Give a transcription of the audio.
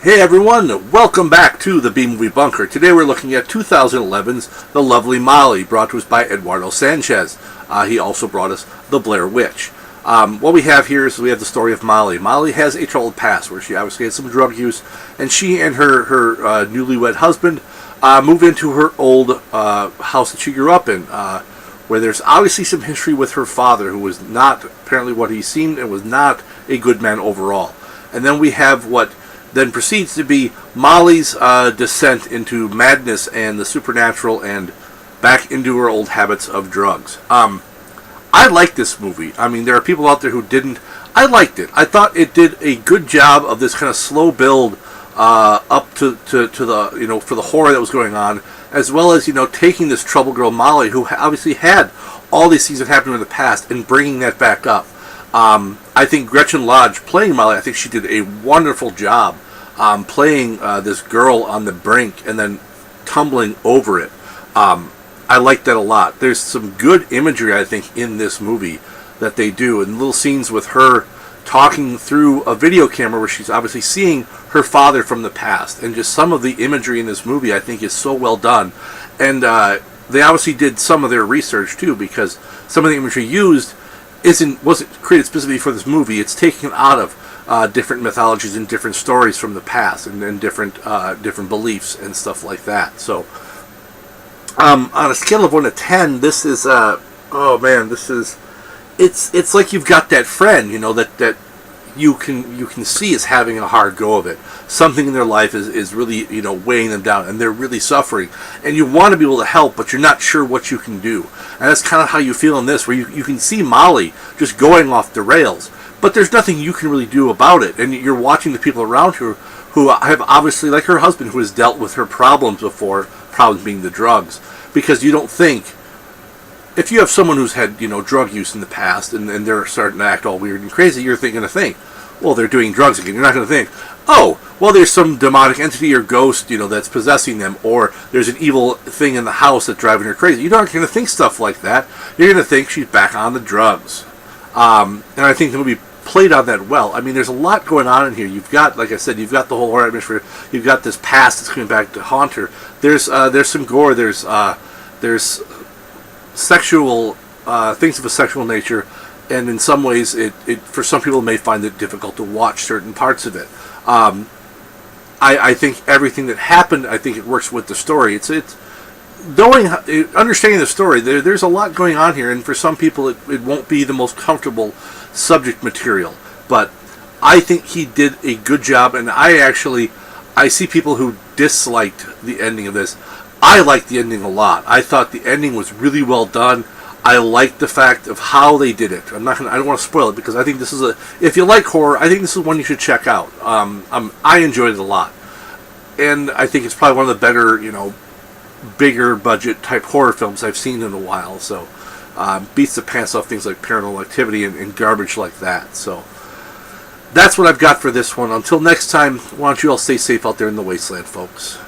Hey everyone, welcome back to the B-Movie Bunker. Today we're looking at 2011's The Lovely Molly, brought to us by Eduardo Sanchez. He also brought us The Blair Witch. What we have here is we have the story of Molly. Molly has a troubled past where she obviously had some drug use, and she and her newlywed husband move into her old house that she grew up in, where there's obviously some history with her father, who was not apparently what he seemed and was not a good man overall. And then we have what then proceeds to be Molly's descent into madness and the supernatural and back into her old habits of drugs. I like this movie. I mean, there are people out there who didn't. I liked it. I thought it did a good job of this kind of slow build up to the, for the horror that was going on, as well as, taking this trouble girl Molly, who obviously had all these things that happened in the past, and bringing that back up. I think Gretchen Lodge playing Molly, I think she did a wonderful job playing this girl on the brink and then tumbling over it. I like that a lot. There's some good imagery, I think, in this movie that they do, and little scenes with her talking through a video camera where she's obviously seeing her father from the past, and just some of the imagery in this movie I think is so well done. And they obviously did some of their research too, because some of the imagery used wasn't created specifically for this movie. It's taken out of different mythologies and different stories from the past, and different beliefs and stuff like that. So on a scale of 1 to 10, this is it's like you've got that friend, that you can see is having a hard go of it. Something in their life is really, weighing them down, and they're really suffering, and you want to be able to help, but you're not sure what you can do. And that's kind of how you feel in this, where you can see Molly just going off the rails, but there's nothing you can really do about it. And you're watching the people around her who have obviously, like her husband, who has dealt with her problems before, problems being the drugs, because you don't think, if you have someone who's had, drug use in the past, and they're starting to act all weird and crazy, you're going to think, well, they're doing drugs again. You're not going to think, oh, well, there's some demonic entity or ghost, that's possessing them, or there's an evil thing in the house that's driving her crazy. You're not going to think stuff like that. You're going to think she's back on the drugs. And I think the movie played on that well. I mean, there's a lot going on in here. You've got, like I said, you've got the whole horror atmosphere. You've got this past that's coming back to haunt her. There's some gore. There's sexual things of a sexual nature, and in some ways it for some people may find it difficult to watch certain parts of it. I think everything that happened, I think it works with the story. It's understanding the story. There's a lot going on here, and for some people it won't be the most comfortable subject material, but I think he did a good job. And I see people who disliked the ending of this. I liked the ending a lot. I thought the ending was really well done. I liked the fact of how they did it. I don't want to spoil it, because I think this is if you like horror, I think this is one you should check out. I enjoyed it a lot, and I think it's probably one of the better, bigger budget type horror films I've seen in a while. So beats the pants off things like Paranormal Activity and garbage like that. So that's what I've got for this one. Until next time, why don't you all stay safe out there in the wasteland, folks.